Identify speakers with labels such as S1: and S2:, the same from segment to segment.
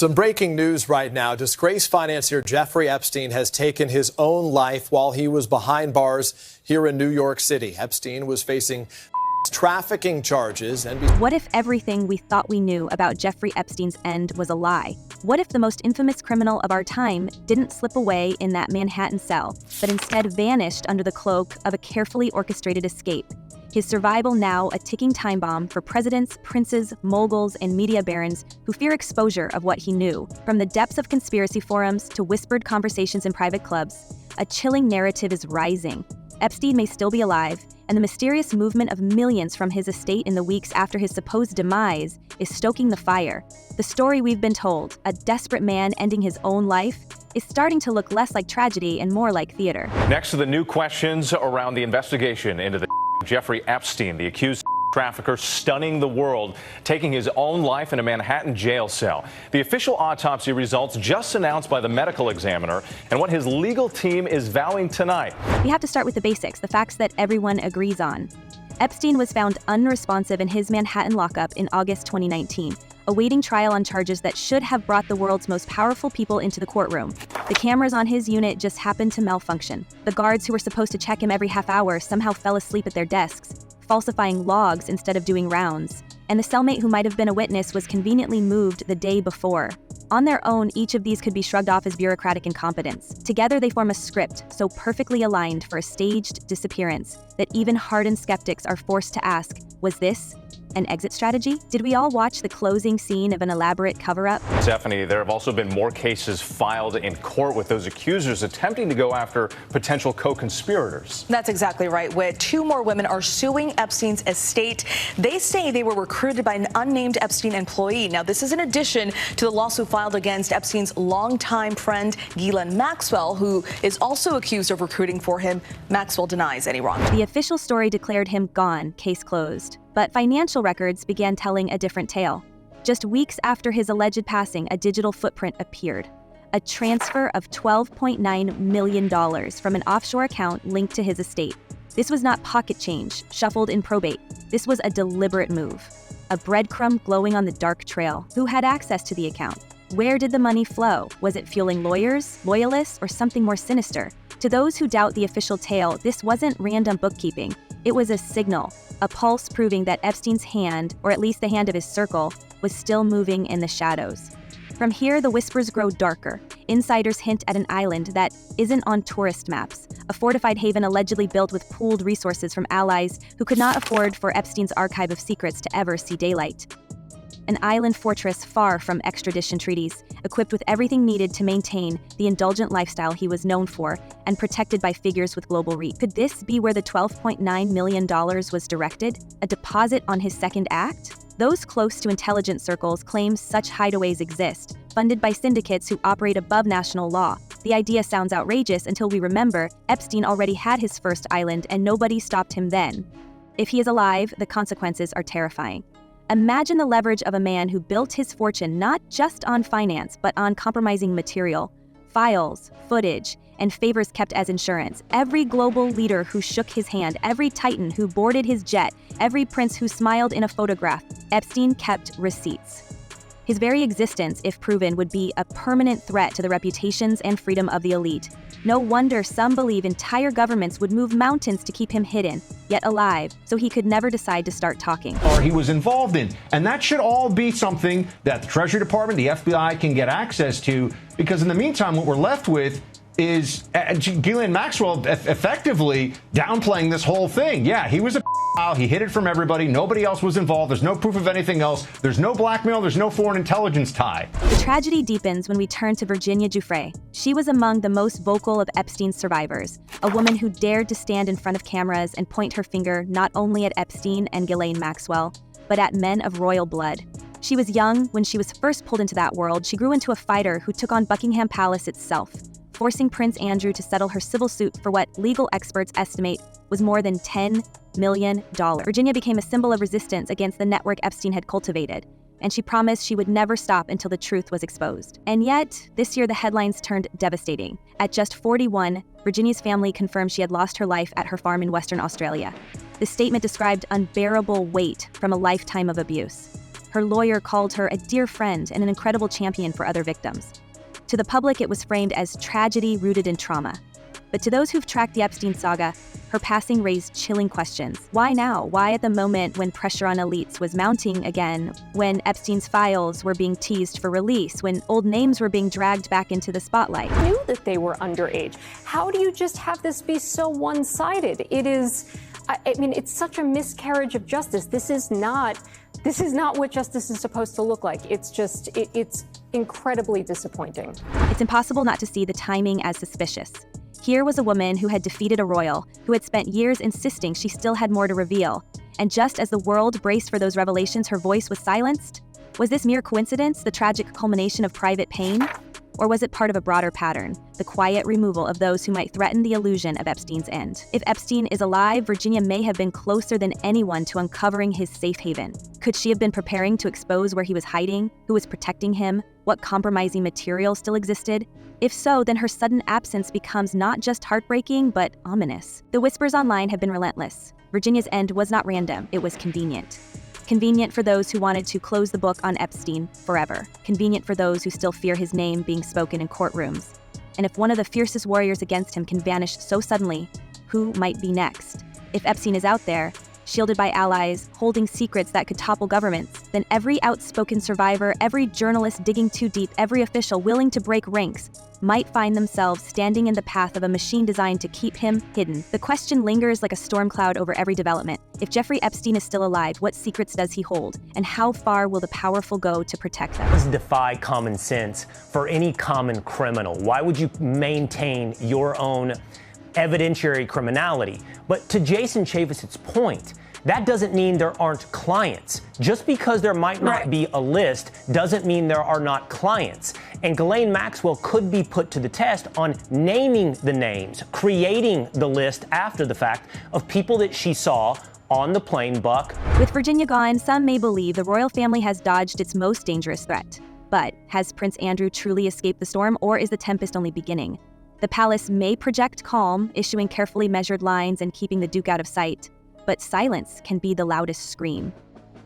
S1: Some breaking news right now. Disgraced financier Jeffrey Epstein has taken his own life while he was behind bars here in New York City. Epstein was facing trafficking charges.
S2: What if everything we thought we knew about Jeffrey Epstein's end was a lie? What if the most infamous criminal of our time didn't slip away in that Manhattan cell, but instead vanished under the cloak of a carefully orchestrated escape? His survival now a ticking time bomb for presidents, princes, moguls, and media barons who fear exposure of what he knew. From the depths of conspiracy forums to whispered conversations in private clubs, a chilling narrative is rising. Epstein may still be alive, and the mysterious movement of millions from his estate in the weeks after his supposed demise is stoking the fire. The story we've been told, a desperate man ending his own life, is starting to look less like tragedy and more like theater.
S3: Next to the new questions around the investigation into the Jeffrey Epstein, the accused trafficker stunning the world, taking his own life in a Manhattan jail cell. The official autopsy results just announced by the medical examiner and what his legal team is vowing tonight.
S2: We have to start with the basics, the facts that everyone agrees on. Epstein was found unresponsive in his Manhattan lockup in August 2019, awaiting trial on charges that should have brought the world's most powerful people into the courtroom. The cameras on his unit just happened to malfunction. The guards who were supposed to check him every half hour somehow fell asleep at their desks, falsifying logs instead of doing rounds. And the cellmate who might have been a witness was conveniently moved the day before. On their own, each of these could be shrugged off as bureaucratic incompetence. Together, they form a script so perfectly aligned for a staged disappearance that even hardened skeptics are forced to ask, was this an exit strategy? Did we all watch the closing scene of an elaborate cover-up?
S3: Stephanie, there have also been more cases filed in court with those accusers attempting to go after potential co-conspirators.
S4: That's exactly right, Whit. 2 more women are suing Epstein's estate. They say they were recruited by an unnamed Epstein employee. Now, this is in addition to the lawsuit filed against Epstein's longtime friend, Ghislaine Maxwell, who is also accused of recruiting for him. Maxwell denies any wrongdoing.
S2: The official story declared him gone, case closed. But financial records began telling a different tale. Just weeks after his alleged passing, a digital footprint appeared. A transfer of $12.9 million from an offshore account linked to his estate. This was not pocket change, shuffled in probate. This was a deliberate move. A breadcrumb glowing on the dark trail. Who had access to the account? Where did the money flow? Was it fueling lawyers, loyalists, or something more sinister? To those who doubt the official tale, this wasn't random bookkeeping. It was a signal, a pulse proving that Epstein's hand, or at least the hand of his circle, was still moving in the shadows. From here, the whispers grow darker. Insiders hint at an island that isn't on tourist maps, a fortified haven allegedly built with pooled resources from allies who could not afford for Epstein's archive of secrets to ever see daylight. An island fortress far from extradition treaties, equipped with everything needed to maintain the indulgent lifestyle he was known for, and protected by figures with global reach. Could this be where the $12.9 million was directed? A deposit on his second act? Those close to intelligence circles claim such hideaways exist, funded by syndicates who operate above national law. The idea sounds outrageous until we remember Epstein already had his first island and nobody stopped him then. If he is alive, the consequences are terrifying. Imagine the leverage of a man who built his fortune not just on finance, but on compromising material, files, footage, and favors kept as insurance. Every global leader who shook his hand, every titan who boarded his jet, every prince who smiled in a photograph, Epstein kept receipts. His very existence, if proven, would be a permanent threat to the reputations and freedom of the elite. No wonder some believe entire governments would move mountains to keep him hidden, yet alive, so he could never decide to start talking.
S5: Or he was involved in. And that should all be something that the Treasury Department, the FBI can get access to, because in the meantime, what we're left with is Ghislaine Maxwell effectively downplaying this whole thing. Yeah, he was a he hid it from everybody. Nobody else was involved. There's no proof of anything else. There's no blackmail. There's no foreign intelligence tie.
S2: The tragedy deepens when we turn to Virginia Giuffre. She was among the most vocal of Epstein's survivors, a woman who dared to stand in front of cameras and point her finger not only at Epstein and Ghislaine Maxwell, but at men of royal blood. She was young when she was first pulled into that world. She grew into a fighter who took on Buckingham Palace itself, forcing Prince Andrew to settle her civil suit for what legal experts estimate was more than $10 million. Virginia became a symbol of resistance against the network Epstein had cultivated, and she promised she would never stop until the truth was exposed. And yet, this year the headlines turned devastating. At just 41, Virginia's family confirmed she had lost her life at her farm in Western Australia. The statement described unbearable weight from a lifetime of abuse. Her lawyer called her a dear friend and an incredible champion for other victims. To the public, it was framed as tragedy rooted in trauma. But to those who've tracked the Epstein saga, her passing raised chilling questions. Why now? Why at the moment when pressure on elites was mounting again, when Epstein's files were being teased for release, when old names were being dragged back into the spotlight?
S6: Knew that they were underage. How do you just have this be so one-sided? It is, I mean, it's such a miscarriage of justice. This is not what justice is supposed to look like. It's incredibly disappointing.
S2: It's impossible not to see the timing as suspicious. Here was a woman who had defeated a royal, who had spent years insisting she still had more to reveal. And just as the world braced for those revelations, her voice was silenced? Was this mere coincidence, the tragic culmination of private pain? Or was it part of a broader pattern, the quiet removal of those who might threaten the illusion of Epstein's end? If Epstein is alive, Virginia may have been closer than anyone to uncovering his safe haven. Could she have been preparing to expose where he was hiding, who was protecting him, what compromising material still existed? If so, then her sudden absence becomes not just heartbreaking, but ominous. The whispers online have been relentless. Virginia's end was not random, it was convenient. Convenient for those who wanted to close the book on Epstein forever. Convenient for those who still fear his name being spoken in courtrooms. And if one of the fiercest warriors against him can vanish so suddenly, who might be next? If Epstein is out there, shielded by allies, holding secrets that could topple governments, then every outspoken survivor, every journalist digging too deep, every official willing to break ranks, might find themselves standing in the path of a machine designed to keep him hidden. The question lingers like a storm cloud over every development. If Jeffrey Epstein is still alive, what secrets does he hold? And how far will the powerful go to protect them?
S7: This defy common sense for any common criminal. Why would you maintain your own evidentiary criminality? But to Jason Chaffetz's point, that doesn't mean there aren't clients. Just because there might not be a list doesn't mean there are not clients. And Ghislaine Maxwell could be put to the test on naming the names, creating the list after the fact of people that she saw on the plane, Buck.
S2: With Virginia gone, some may believe the royal family has dodged its most dangerous threat. But has Prince Andrew truly escaped the storm, or is the tempest only beginning? The palace may project calm, issuing carefully measured lines and keeping the Duke out of sight. But silence can be the loudest scream.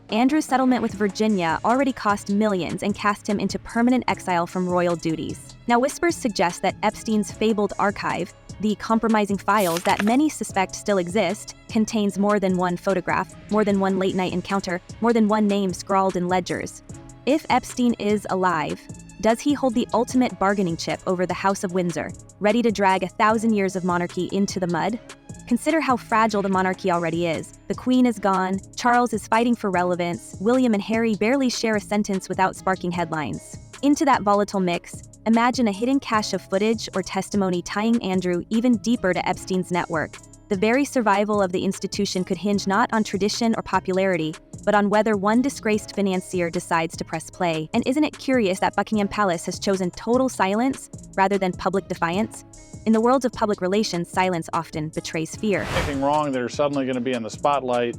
S2: Andrew's settlement with Virginia already cost millions and cast him into permanent exile from royal duties. Now, whispers suggest that Epstein's fabled archive, the compromising files that many suspect still exist, contains more than one photograph, more than one late-night encounter, more than one name scrawled in ledgers. If Epstein is alive, does he hold the ultimate bargaining chip over the House of Windsor, ready to drag 1,000 years of monarchy into the mud? Consider how fragile the monarchy already is. The Queen is gone, Charles is fighting for relevance, William and Harry barely share a sentence without sparking headlines. Into that volatile mix, imagine a hidden cache of footage or testimony tying Andrew even deeper to Epstein's network. The very survival of the institution could hinge not on tradition or popularity, but on whether one disgraced financier decides to press play. And isn't it curious that Buckingham Palace has chosen total silence rather than public defiance? In the world of public relations, silence often betrays fear.
S8: Anything wrong, they're suddenly going to be in the spotlight.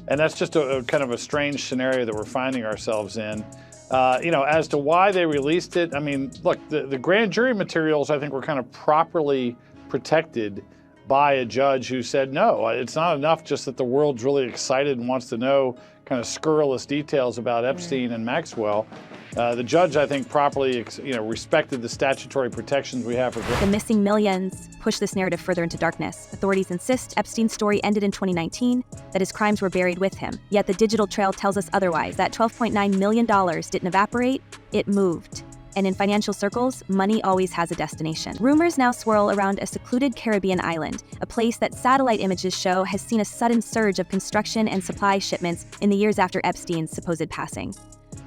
S8: And that's just a kind of a strange scenario that we're finding ourselves in. As to why they released it, I mean, look, the grand jury materials, I think, were kind of properly protected by a judge who said, no, it's not enough just that the world's really excited and wants to know kind of scurrilous details about Epstein and Maxwell. The judge, I think, properly respected the statutory protections we have for
S2: the missing millions push this narrative further into darkness. Authorities insist Epstein's story ended in 2019, that his crimes were buried with him. Yet the digital trail tells us otherwise, that $12.9 million didn't evaporate, it moved. And in financial circles, money always has a destination. Rumors now swirl around a secluded Caribbean island, a place that satellite images show has seen a sudden surge of construction and supply shipments in the years after Epstein's supposed passing.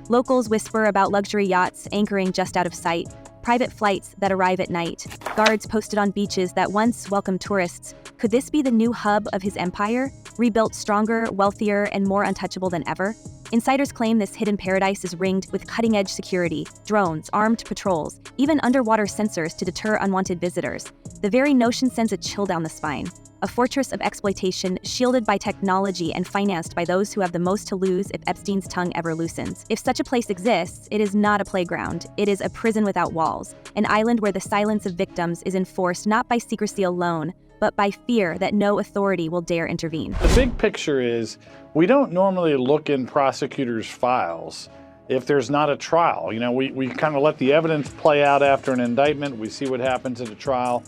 S2: Locals whisper about luxury yachts anchoring just out of sight, private flights that arrive at night, guards posted on beaches that once welcomed tourists. Could this be the new hub of his empire, rebuilt stronger, wealthier, and more untouchable than ever? Insiders claim this hidden paradise is ringed with cutting-edge security, drones, armed patrols, even underwater sensors to deter unwanted visitors. The very notion sends a chill down the spine. A fortress of exploitation shielded by technology and financed by those who have the most to lose if Epstein's tongue ever loosens. If such a place exists, it is not a playground. It is a prison without walls, an island where the silence of victims is enforced not by secrecy alone, but by fear that no authority will dare intervene.
S8: The big picture is we don't normally look in prosecutors' files if there's not a trial. You know, we kind of let the evidence play out after an indictment. We see what happens at a trial.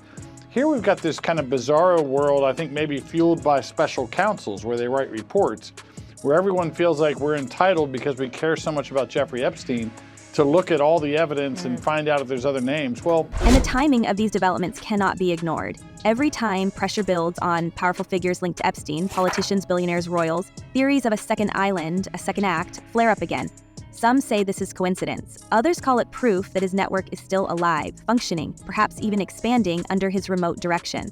S8: Here we've got this kind of bizarro world, I think maybe fueled by special counsels where they write reports, where everyone feels like we're entitled because we care so much about Jeffrey Epstein to look at all the evidence and find out if there's other names. Well,
S2: and the timing of these developments cannot be ignored. Every time pressure builds on powerful figures linked to Epstein, politicians, billionaires, royals, theories of a second island, a second act, flare up again. Some say this is coincidence. Others call it proof that his network is still alive, functioning, perhaps even expanding under his remote direction.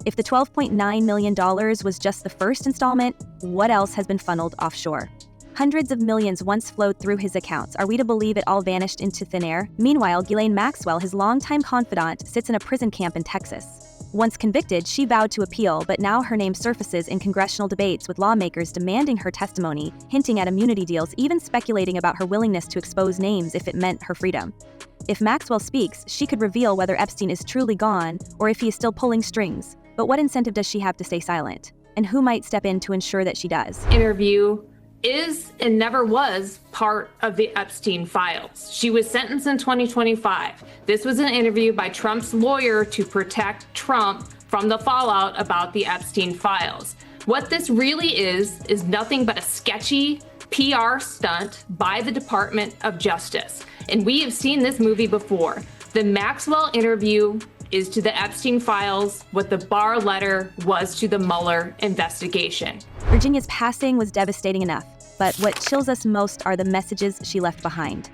S2: If the $12.9 million was just the first installment, what else has been funneled offshore? Hundreds of millions once flowed through his accounts. Are we to believe it all vanished into thin air? Meanwhile, Ghislaine Maxwell, his longtime confidant, sits in a prison camp in Texas. Once convicted, she vowed to appeal, but now her name surfaces in congressional debates with lawmakers demanding her testimony, hinting at immunity deals, even speculating about her willingness to expose names if it meant her freedom. If Maxwell speaks, she could reveal whether Epstein is truly gone or if he is still pulling strings. But what incentive does she have to stay silent? And who might step in to ensure that she does?
S9: Interview is and never was part of the Epstein files. She was sentenced in 2025. This was an interview by Trump's lawyer to protect Trump from the fallout about the Epstein files. What this really is nothing but a sketchy PR stunt by the Department of Justice. And we have seen this movie before. The Maxwell interview is to the Epstein files what the Barr letter was to the Mueller investigation.
S2: Virginia's passing was devastating enough, but what chills us most are the messages she left behind.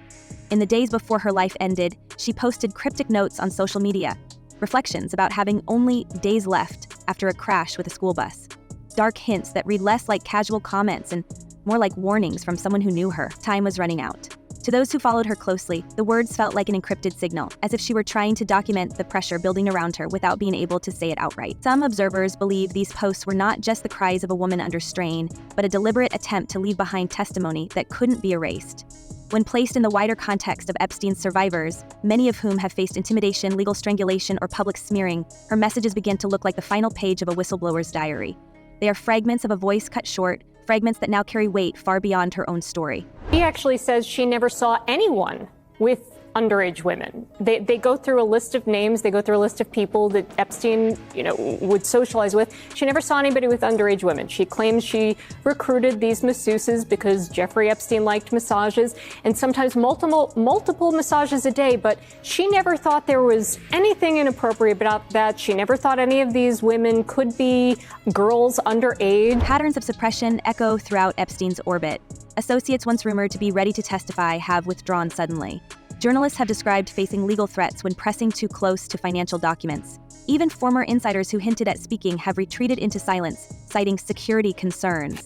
S2: In the days before her life ended, she posted cryptic notes on social media, reflections about having only days left after a crash with a school bus, dark hints that read less like casual comments and more like warnings from someone who knew her. Time was running out. To those who followed her closely, the words felt like an encrypted signal, as if she were trying to document the pressure building around her without being able to say it outright. Some observers believe these posts were not just the cries of a woman under strain, but a deliberate attempt to leave behind testimony that couldn't be erased. When placed in the wider context of Epstein's survivors, many of whom have faced intimidation, legal strangulation, or public smearing, her messages begin to look like the final page of a whistleblower's diary. They are fragments of a voice cut short, fragments that now carry weight far beyond her own story.
S6: She actually says she never saw anyone with underage women. They go through a list of names, they go through a list of people that Epstein, would socialize with. She never saw anybody with underage women. She claims she recruited these masseuses because Jeffrey Epstein liked massages, and sometimes multiple massages a day, but she never thought there was anything inappropriate about that. She never thought any of these women could be girls underage.
S2: Patterns of suppression echo throughout Epstein's orbit. Associates once rumored to be ready to testify have withdrawn suddenly. Journalists have described facing legal threats when pressing too close to financial documents. Even former insiders who hinted at speaking have retreated into silence, citing security concerns.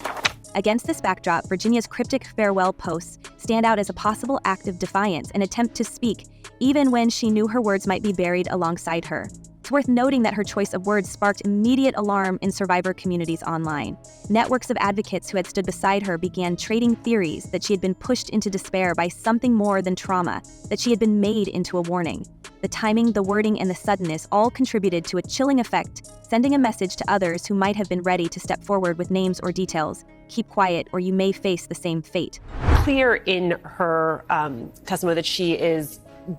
S2: Against this backdrop, Virginia's cryptic farewell posts stand out as a possible act of defiance, an attempt to speak, even when she knew her words might be buried alongside her. It's worth noting that her choice of words sparked immediate alarm in survivor communities online. Networks of advocates who had stood beside her began trading theories that she had been pushed into despair by something more than trauma, that she had been made into a warning. The timing, the wording, and the suddenness all contributed to a chilling effect, sending a message to others who might have been ready to step forward with names or details. Keep quiet, or you may face the same fate.
S10: Clear in her testimony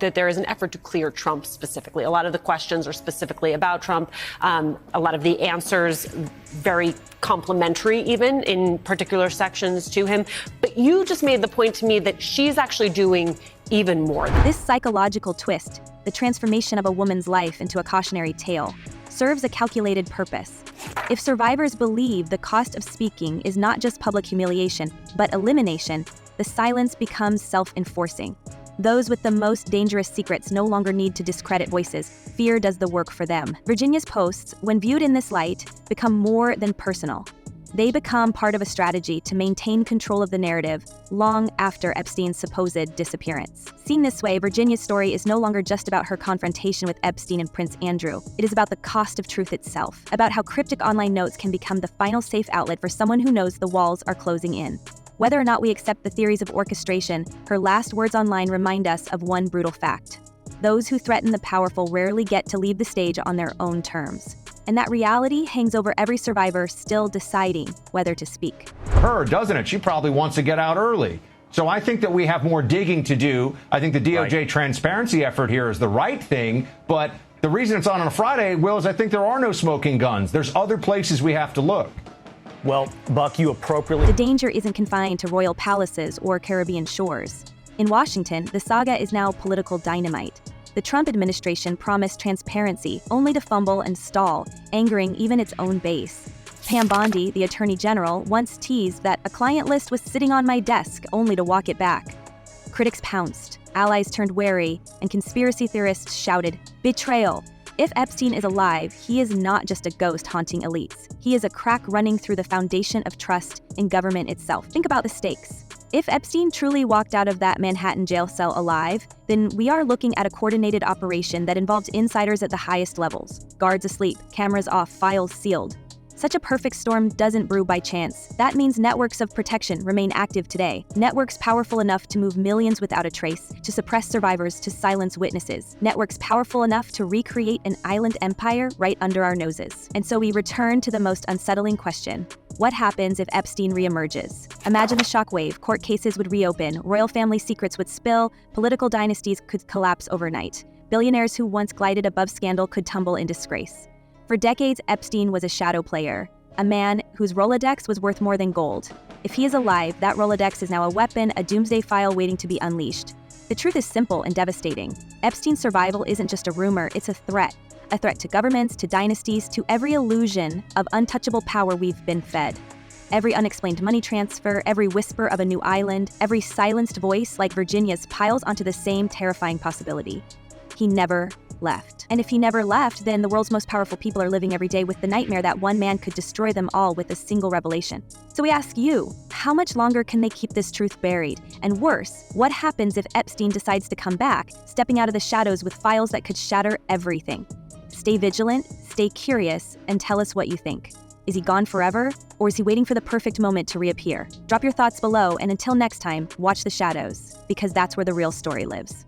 S10: that there is an effort to clear Trump specifically. A lot of the questions are specifically about Trump. A lot of the answers very complimentary, even in particular sections to him. But you just made the point to me that she's actually doing even more.
S2: This psychological twist, the transformation of a woman's life into a cautionary tale, serves a calculated purpose. If survivors believe the cost of speaking is not just public humiliation, but elimination, the silence becomes self-enforcing. Those with the most dangerous secrets no longer need to discredit voices. Fear does the work for them. Virginia's posts, when viewed in this light, become more than personal. They become part of a strategy to maintain control of the narrative long after Epstein's supposed disappearance. Seen this way, Virginia's story is no longer just about her confrontation with Epstein and Prince Andrew. It is about the cost of truth itself, about how cryptic online notes can become the final safe outlet for someone who knows the walls are closing in. Whether or not we accept the theories of orchestration, her last words online remind us of one brutal fact. Those who threaten the powerful rarely get to leave the stage on their own terms. And that reality hangs over every survivor still deciding whether to speak.
S5: Her, doesn't it? She probably wants to get out early. So I think that we have more digging to do. I think the DOJ transparency effort here is the right thing. But the reason it's on a Friday, Will, is I think there are no smoking guns. There's other places we have to look.
S7: Well, Buck, you appropriately...
S2: The danger isn't confined to royal palaces or Caribbean shores. In Washington, the saga is now political dynamite. The Trump administration promised transparency, only to fumble and stall, angering even its own base. Pam Bondi, the Attorney General, once teased that a client list was sitting on my desk, only to walk it back. Critics pounced, allies turned wary, and conspiracy theorists shouted, "Betrayal!" If Epstein is alive, he is not just a ghost haunting elites. He is a crack running through the foundation of trust in government itself. Think about the stakes. If Epstein truly walked out of that Manhattan jail cell alive, then we are looking at a coordinated operation that involved insiders at the highest levels. Guards asleep, cameras off, files sealed. Such a perfect storm doesn't brew by chance. That means networks of protection remain active today. Networks powerful enough to move millions without a trace, to suppress survivors, to silence witnesses. Networks powerful enough to recreate an island empire right under our noses. And so we return to the most unsettling question. What happens if Epstein reemerges? Imagine the shockwave. Court cases would reopen, royal family secrets would spill, political dynasties could collapse overnight. Billionaires who once glided above scandal could tumble in disgrace. For decades, Epstein was a shadow player, a man whose Rolodex was worth more than gold. If he is alive, that Rolodex is now a weapon, a doomsday file waiting to be unleashed. The truth is simple and devastating. Epstein's survival isn't just a rumor, it's a threat to governments, to dynasties, to every illusion of untouchable power we've been fed. Every unexplained money transfer, every whisper of a new island, every silenced voice like Virginia's piles onto the same terrifying possibility. He never left. And if he never left, then the world's most powerful people are living every day with the nightmare that one man could destroy them all with a single revelation. So we ask you, how much longer can they keep this truth buried? And worse, what happens if Epstein decides to come back, stepping out of the shadows with files that could shatter everything? Stay vigilant, stay curious, and tell us what you think. Is he gone forever, or is he waiting for the perfect moment to reappear? Drop your thoughts below, and until next time, watch the shadows, because that's where the real story lives.